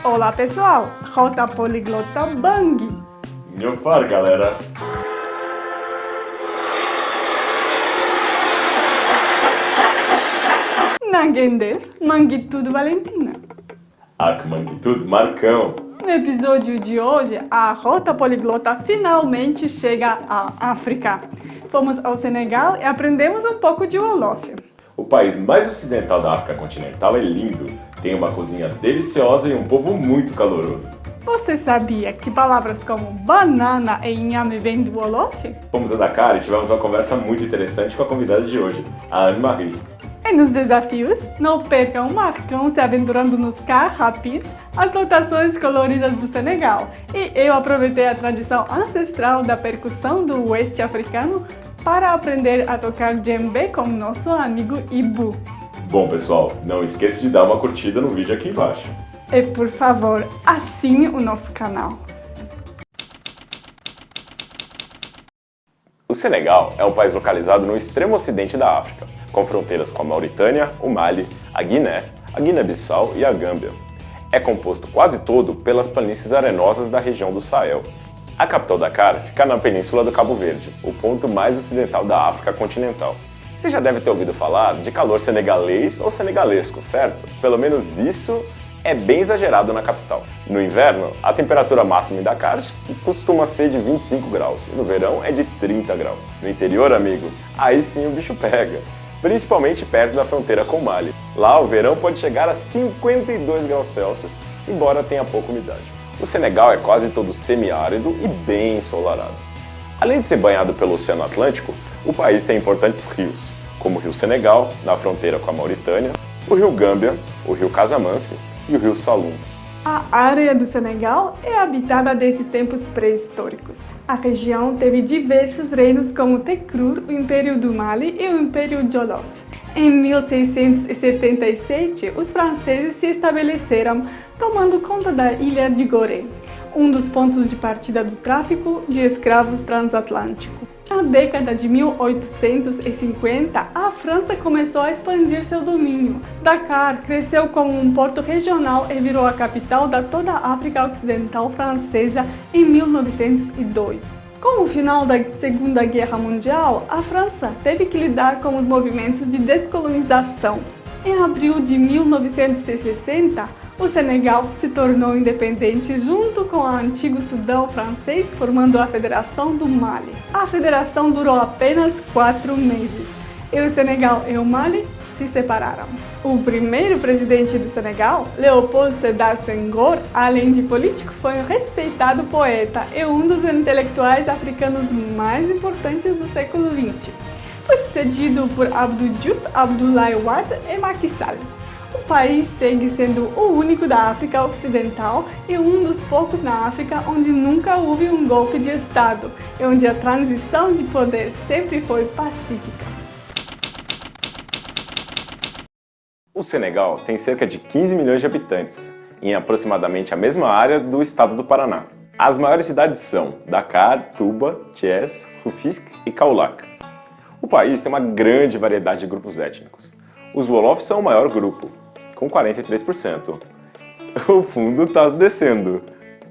Olá pessoal, Rota Poliglota Bang! Nhofar, galera! Nagendes, Manguitude Valentina. Akmanguitude Marcão! No episódio de hoje, a Rota Poliglota finalmente chega à África. Fomos ao Senegal e aprendemos um pouco de Wolof. O país mais ocidental da África continental é lindo, tem uma cozinha deliciosa e um povo muito caloroso. Você sabia que palavras como banana e inhame vêm do Wolof? Fomos a Dakar e tivemos uma conversa muito interessante com a convidada de hoje, a Anne-Marie. E nos desafios, não percam o Marcão se aventurando nos car rapids, as lotações coloridas do Senegal. E eu aproveitei a tradição ancestral da percussão do oeste africano para aprender a tocar djembe com nosso amigo Ibu. Bom pessoal, não esqueça de dar uma curtida no vídeo aqui embaixo. E por favor, assine o nosso canal. O Senegal é um país localizado no extremo ocidente da África, com fronteiras com a Mauritânia, o Mali, a Guiné-Bissau e a Gâmbia. É composto quase todo pelas planícies arenosas da região do Sahel. A capital Dakar fica na península do Cabo Verde, o ponto mais ocidental da África continental. Você já deve ter ouvido falar de calor senegalês ou senegalesco, certo? Pelo menos isso é bem exagerado na capital. No inverno, a temperatura máxima em Dakar costuma ser de 25 graus e no verão é de 30 graus. No interior, amigo, aí sim o bicho pega, principalmente perto da fronteira com o Mali. Lá o verão pode chegar a 52 graus Celsius, embora tenha pouca umidade. O Senegal é quase todo semiárido e bem ensolarado. Além de ser banhado pelo Oceano Atlântico, o país tem importantes rios, como o Rio Senegal, na fronteira com a Mauritânia, o Rio Gâmbia, o Rio Casamance e o Rio Saloum. A área do Senegal é habitada desde tempos pré-históricos. A região teve diversos reinos como o Tekrur, o Império do Mali e o Império Jolof. Em 1677, os franceses se estabeleceram tomando conta da ilha de Gorée, um dos pontos de partida do tráfico de escravos transatlântico. Na década de 1850, a França começou a expandir seu domínio. Dakar cresceu como um porto regional e virou a capital da toda a África Ocidental francesa em 1902. Com o final da Segunda Guerra Mundial, a França teve que lidar com os movimentos de descolonização. Em abril de 1960, o Senegal se tornou independente junto com o antigo Sudão francês, formando a Federação do Mali. A federação durou apenas 4 meses e o Senegal e o Mali se separaram. O primeiro presidente do Senegal, Léopold Sédar Senghor, além de político, foi um respeitado poeta e um dos intelectuais africanos mais importantes do século XX. Foi sucedido por Abdou Diouf, Abdoulaye Wade e Macky Sall. O país segue sendo o único da África Ocidental e um dos poucos na África onde nunca houve um golpe de Estado e onde a transição de poder sempre foi pacífica. O Senegal tem cerca de 15 milhões de habitantes, em aproximadamente a mesma área do estado do Paraná. As maiores cidades são Dakar, Touba, Thiès, Rufisque e Kaolack. O país tem uma grande variedade de grupos étnicos. Os Wolof são o maior grupo, com 43%. O fundo está descendo.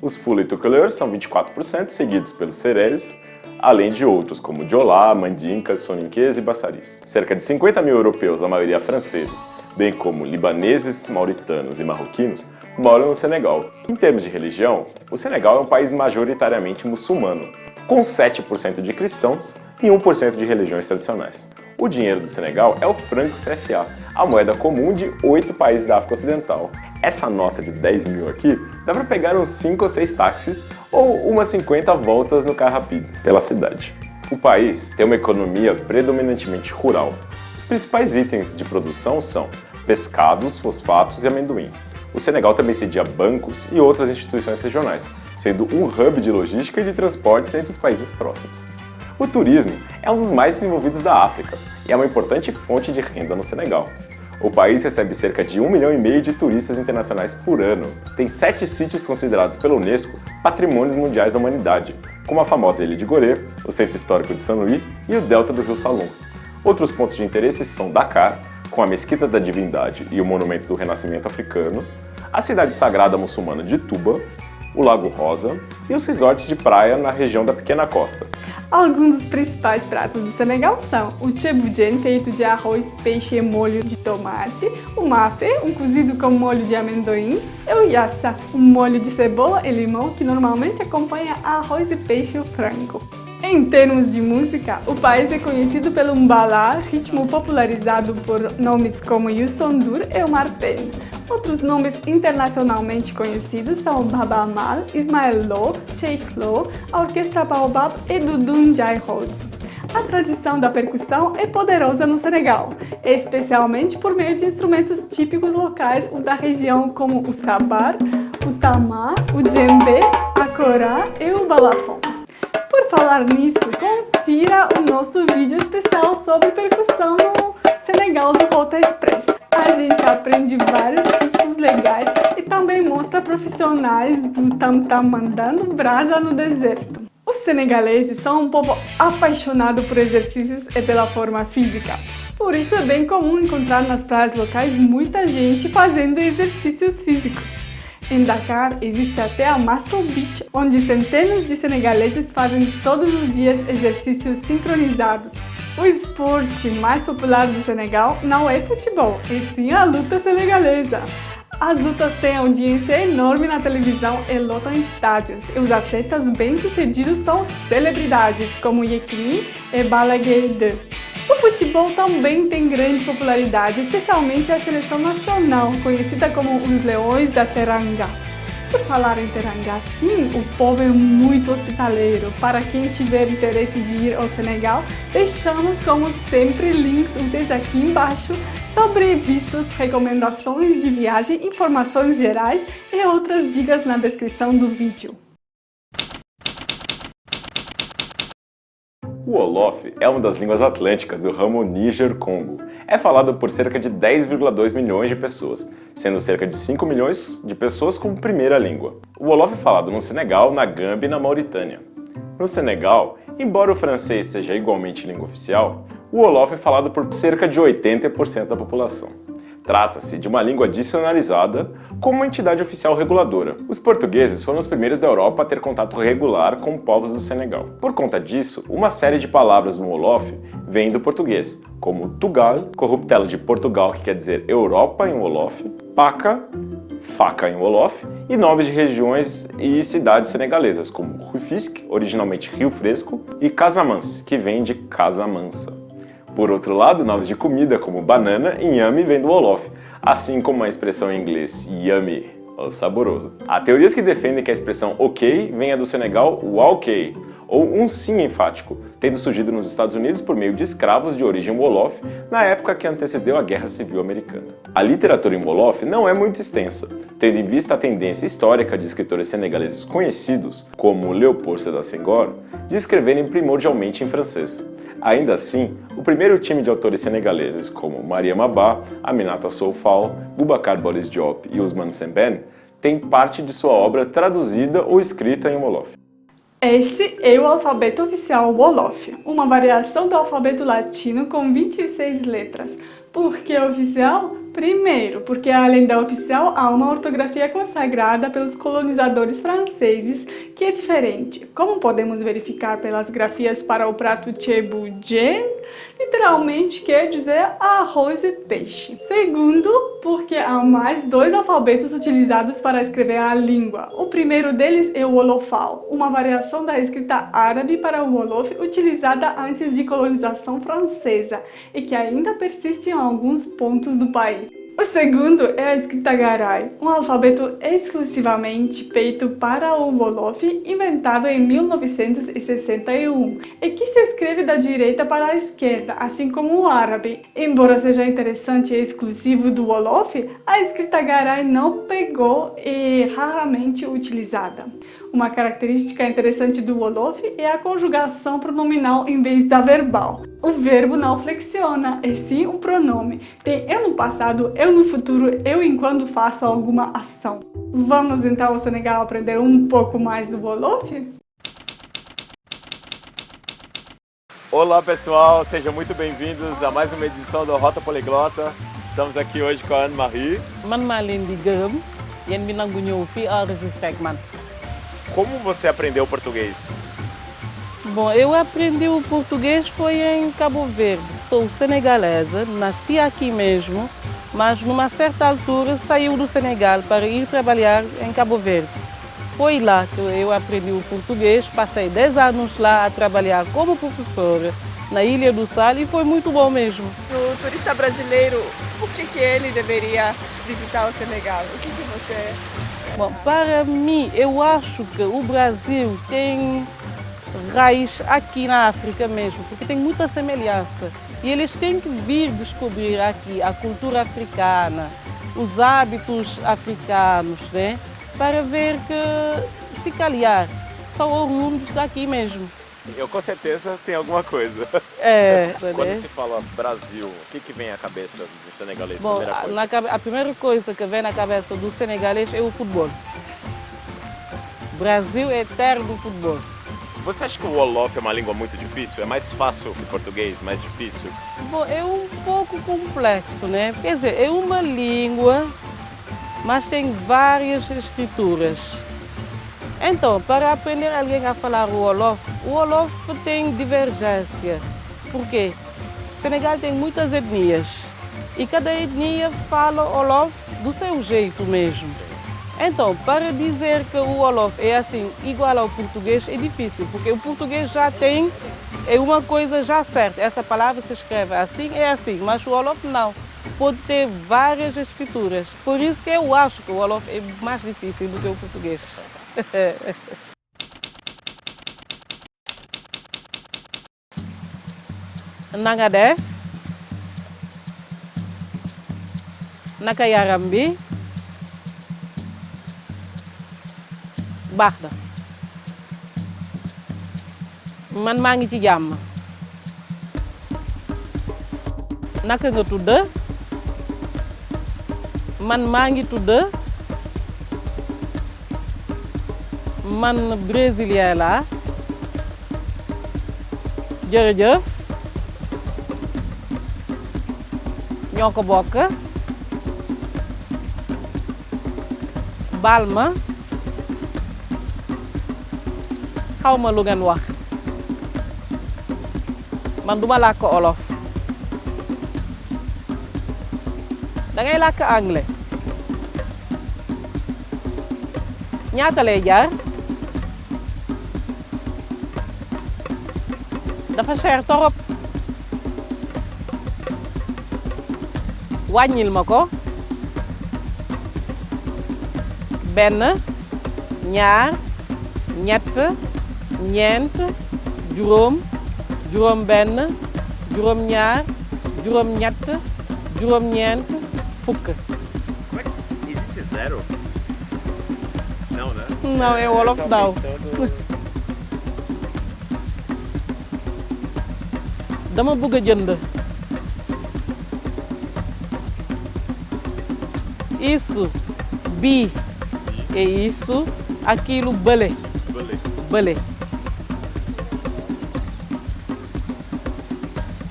Os Fula e Tukulër são 24%, seguidos pelos Sereres, além de outros como Joola, Mandinkas, Soninquês e Bassaris. Cerca de 50 mil europeus, a maioria franceses, bem como libaneses, mauritanos e marroquinos, moram no Senegal. Em termos de religião, o Senegal é um país majoritariamente muçulmano, com 7% de cristãos e 1% de religiões tradicionais. O dinheiro do Senegal é o franco CFA, a moeda comum de 8 países da África Ocidental. Essa nota de 10 mil aqui dá para pegar uns 5 ou 6 táxis ou umas 50 voltas no carro rápido pela cidade. O país tem uma economia predominantemente rural. Os principais itens de produção são pescados, fosfatos e amendoim. O Senegal também cedia bancos e outras instituições regionais, sendo um hub de logística e de transportes entre os países próximos. O turismo é um dos mais desenvolvidos da África e é uma importante fonte de renda no Senegal. O país recebe cerca de 1,5 milhão de turistas internacionais por ano. Tem 7 sítios considerados pela Unesco Patrimônios Mundiais da Humanidade, como a famosa Ilha de Gorée, o Centro Histórico de Saint-Louis e o Delta do Rio Saloum. Outros pontos de interesse são Dakar, com a Mesquita da Divindade e o Monumento do Renascimento Africano, a cidade sagrada muçulmana de Touba, o Lago Rosa e os resorts de praia na região da Pequena Costa. Alguns dos principais pratos do Senegal são o tchébudjen, feito de arroz, peixe e molho de tomate, o mafé, um cozido com molho de amendoim, e o yassa, um molho de cebola e limão que normalmente acompanha arroz e peixe ou frango. Em termos de música, o país é conhecido pelo mbala, ritmo popularizado por nomes como Youssou N'Dour e Omar Pène. Outros nomes internacionalmente conhecidos são Baba Mal, Ismael Lo, Sheikh Lo, a Orquestra Baobab e Doudou Ndiaye Rose. A tradição da percussão é poderosa no Senegal, especialmente por meio de instrumentos típicos locais da região como o sabar, o tama, o djembé, a korá e o balafon. Por falar nisso, confira o nosso vídeo especial sobre percussão no Senegal do Rota Express. A gente aprende vários ritmos legais e também mostra profissionais do tam-tam mandando brasa no deserto. Os senegaleses são um povo apaixonado por exercícios e pela forma física. Por isso é bem comum encontrar nas praias locais muita gente fazendo exercícios físicos. Em Dakar existe até a Muscle Beach, onde centenas de senegaleses fazem todos os dias exercícios sincronizados. O esporte mais popular do Senegal não é futebol, e sim a luta senegalesa. As lutas têm audiência enorme na televisão e lotam estádios, e os atletas bem-sucedidos são celebridades, como Yekini e Balla Gaye. O futebol também tem grande popularidade, especialmente a seleção nacional, conhecida como os Leões da Teranga. Por falar em Teranga, sim, o povo é muito hospitaleiro. Para quem tiver interesse de ir ao Senegal, deixamos, como sempre, links úteis aqui embaixo sobre vistos, recomendações de viagem, informações gerais e outras dicas na descrição do vídeo. O Wolof é uma das línguas atlânticas do ramo Níger-Congo. É falado por cerca de 10,2 milhões de pessoas, sendo cerca de 5 milhões de pessoas como primeira língua. O Wolof é falado no Senegal, na Gâmbia e na Mauritânia. No Senegal, embora o francês seja igualmente língua oficial, o Wolof é falado por cerca de 80% da população. Trata-se de uma língua dicionarizada como uma entidade oficial reguladora. Os portugueses foram os primeiros da Europa a ter contato regular com povos do Senegal. Por conta disso, uma série de palavras no Wolof vem do português, como Tugal, corruptela de Portugal, que quer dizer Europa em Wolof, Paca, faca em Wolof, e nomes de regiões e cidades senegalesas, como Rufisque, originalmente Rio Fresco, e Casamance, que vem de Casa Mansa. Por outro lado, nomes de comida como banana e inhame vêm do Wolof, assim como a expressão em inglês yummy, ou saboroso. Há teorias que defendem que a expressão ok venha do Senegal ok, ou um sim enfático, tendo surgido nos Estados Unidos por meio de escravos de origem Wolof na época que antecedeu a Guerra Civil Americana. A literatura em Wolof não é muito extensa, tendo em vista a tendência histórica de escritores senegaleses conhecidos, como Léopold Sédar Senghor, de escreverem primordialmente em francês. Ainda assim, o primeiro time de autores senegaleses como Mariama Ba, Aminata Sow Fall, Boubacar Boris Diop e Ousmane Sembène tem parte de sua obra traduzida ou escrita em Wolof. Esse é o alfabeto oficial Wolof, uma variação do alfabeto latino com 26 letras. Por que oficial? Primeiro, porque além da oficial, há uma ortografia consagrada pelos colonizadores franceses que é diferente. Como podemos verificar pelas grafias para o prato tchébudjen, literalmente quer dizer arroz e peixe. Segundo, porque há mais 2 alfabetos utilizados para escrever a língua. O primeiro deles é o Wolofal, uma variação da escrita árabe para o Wolof utilizada antes de colonização francesa e que ainda persiste em alguns pontos do país. O segundo é a escrita Garay, um alfabeto exclusivamente feito para o Wolof, inventado em 1961, e que se escreve da direita para a esquerda, assim como o árabe. Embora seja interessante e exclusivo do Wolof, a escrita Garay não pegou e é raramente utilizada. Uma característica interessante do Wolof é a conjugação pronominal em vez da verbal. O verbo não flexiona, é sim um pronome. Tem eu no passado, eu no futuro, eu enquanto faço alguma ação. Vamos então ao Senegal aprender um pouco mais do Wolof? Olá pessoal, sejam muito bem-vindos a mais uma edição do Rota Poliglota. Estamos aqui hoje com a Anne-Marie. Man maa leen di gërëm yéen bi nangu ñëw fii enregistré ak man. Como você aprendeu português? Bom, eu aprendi o português foi em Cabo Verde. Sou senegalesa, nasci aqui mesmo, mas numa certa altura saiu do Senegal para ir trabalhar em Cabo Verde. Foi lá que eu aprendi o português, passei 10 anos lá a trabalhar como professora na Ilha do Sal e foi muito bom mesmo. O turista brasileiro, por que ele deveria visitar o Senegal? O que você... Bom, para mim, eu acho que o Brasil tem raiz aqui na África mesmo, porque tem muita semelhança. E eles têm que vir descobrir aqui a cultura africana, os hábitos africanos, né? Para ver que, se calhar, são oriundos daqui mesmo. Eu com certeza tenho alguma coisa. Quando se fala Brasil, o que vem à cabeça do senegalês? Bom, a primeira coisa que vem na cabeça do senegalês é o futebol. O Brasil é terra do futebol. Você acha que o Wolof é uma língua muito difícil? É mais fácil que o português, mais difícil? Bom, é um pouco complexo, né? Quer dizer, é uma língua, mas tem várias escrituras. Então, para aprender alguém a falar o Wolof tem divergência. Por quê? O Senegal tem muitas etnias e cada etnia fala Wolof do seu jeito mesmo. Então, para dizer que o Wolof é assim, igual ao português, é difícil, porque o português já tem, é uma coisa já certa. Essa palavra se escreve assim, é assim, mas o Wolof não. Pode ter várias escrituras. Por isso que eu acho que o Wolof é mais difícil do que o português. Nanga def, naka yaram bi, baax na man maa ngi ci jàmm. Naka nga tudd? Man maa ngi tudd. Man brésilien laa. Jërëjëf. Ñoo ko bokk. Baal ma. Xaw ma lu ngeen wax. Man duma làkk olof. Da ngay làkk anglais. Ñaata lay jar? Dafa cher torop. Wàññil ma ko. Benn, ñaar, ñett, ñeent, juróom, juróom benn, juróom ñaar, juróom ñett, juróom ñeent, fukk. Existe zero? Não, né? Não, é Wolof não. Dama bëgg a jënd. Isso, bii, é isso, aquilo, bële. Bële.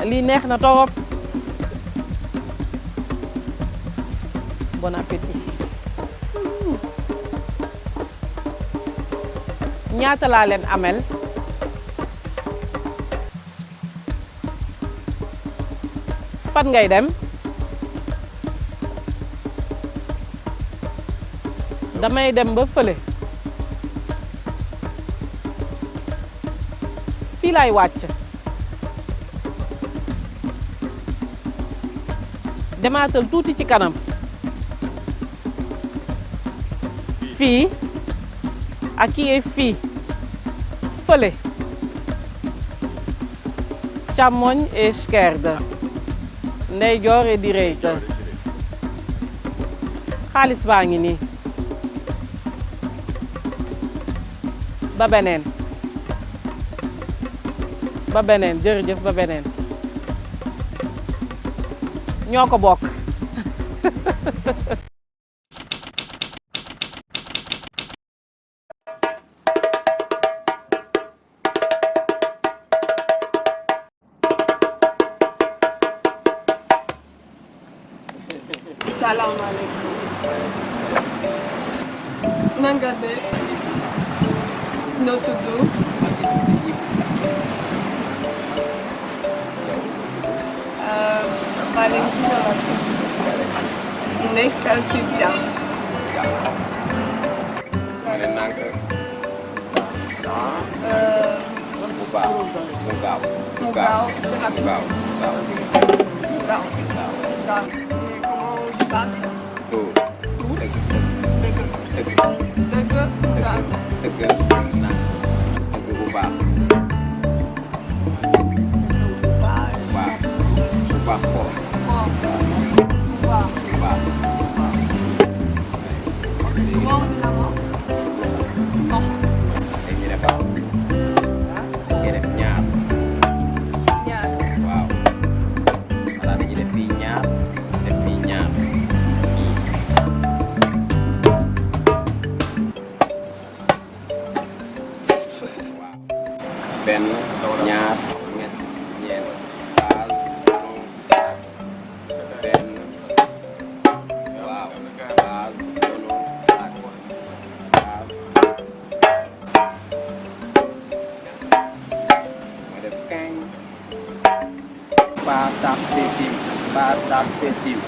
Lii neex na torop. Bon appétit. Ñaata laa leen amel? Fan ngay dem? Damay dem ba fële. Fii laay wàcc. Demaatal tuuti ci kanam. Fii. Aqui é fii. Fële. Càmmoñ e esquerda. Ndeyjoor e direita. Xaalis baa ngi nii. Ba beneen. Ba beneen, jërëjëf ba beneen. Ñoo ko bokk. Salaamaaleykum. Nangade. No tudo. Valentina Latu. Nekar Sitjang. Nangka. Mugal. Mugal. Como de baixo. Tu. Daga. Ben, nyat, nyen, pas, ben, wow, pas, tak, ada keng, batak tetim.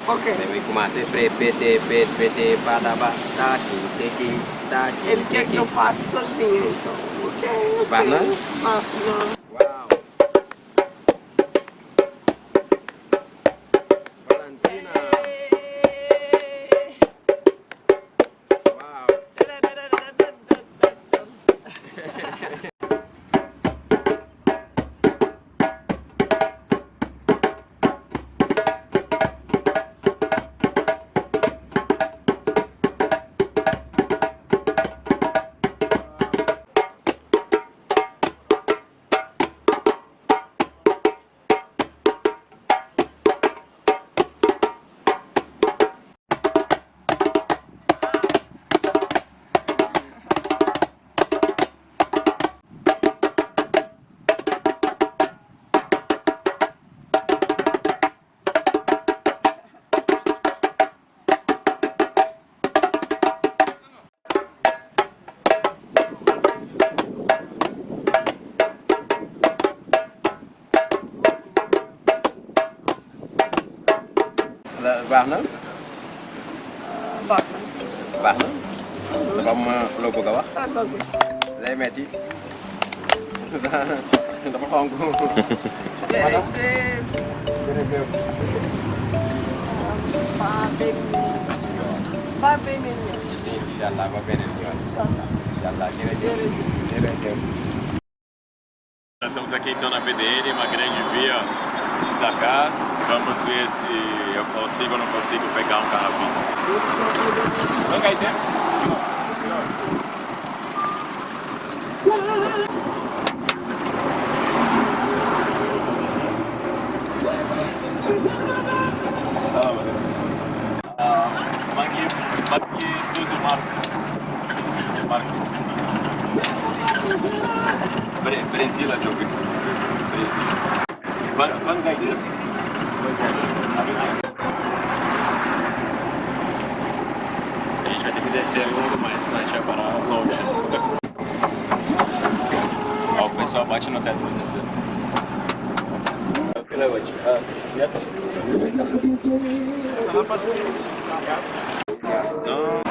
Ok. Deve começar PT, padaba, tati. Ele quer que eu faça sozinha, então. Ok. Barna? Barna. Wow. Valentina. Wow. Baax na. Baax na. dafa am loo bëgg a wax. lay metti. dafa xonk. Jërëjëf. Ba beneen yoon. Inch'Allah ba beneen yoon. Inch'Allah jërëjëf. Estamos aqui então na VDN, uma grande via de Dakar. Vamos ver se eu consigo ou não consigo pegar um carro. Vamos aí dentro? Maki tudo Marcos. Brasília, jogo. Brasília. Van Gaiden. A gente vai ter que descer logo mais, senão a gente vai parar longe. Ó, o pessoal bate no teto pra descer. São...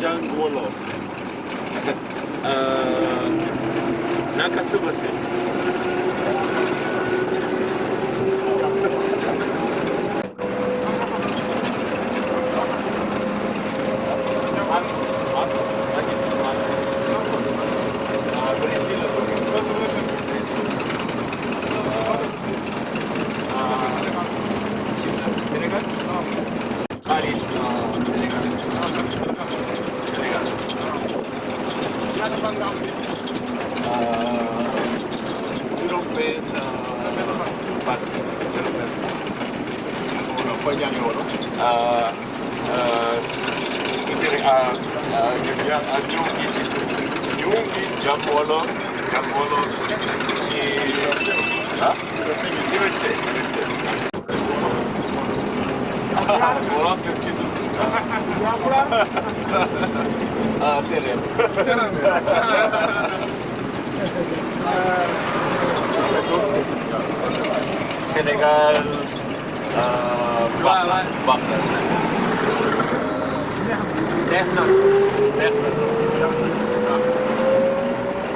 Jangolo. Nakasubase. Senegal,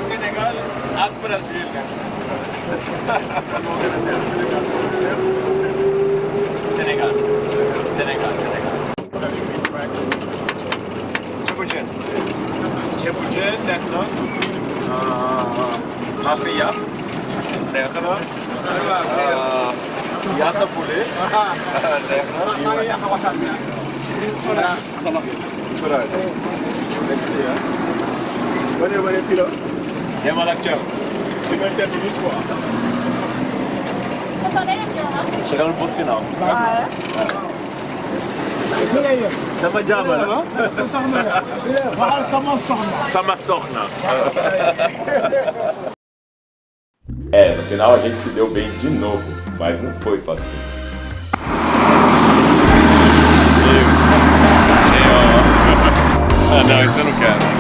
Senegal ak Brasil. Senegal. Cebujen, Tekno, Mafia, Tekno, Yasa Pule, Tekno, chegar no ponto final. Sama jama. Sama sorna. No final a gente se deu bem de novo, mas não foi fácil. Ah, não, isso eu não quero.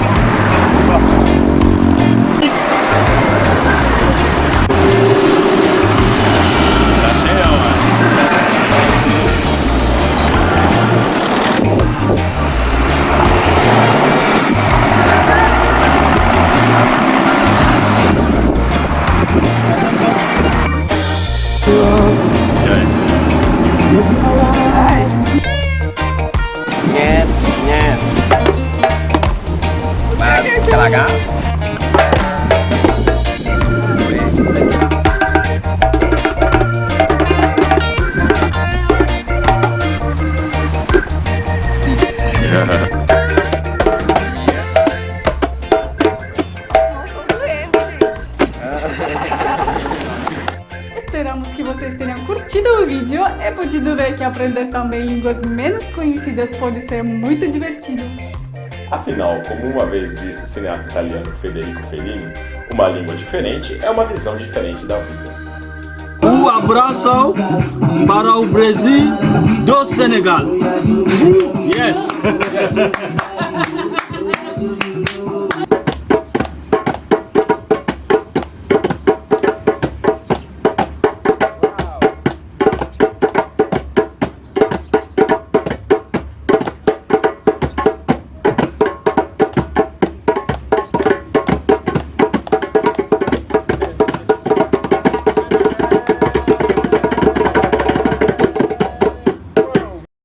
Nyet. Mas kalaga. Esperamos que vocês tenham curtido o vídeo e podido ver que aprender também línguas menos conhecidas pode ser muito divertido. Afinal, como uma vez disse o cineasta italiano Federico Fellini, uma língua diferente é uma visão diferente da vida. Um abraço para o Brasil do Senegal. Yes!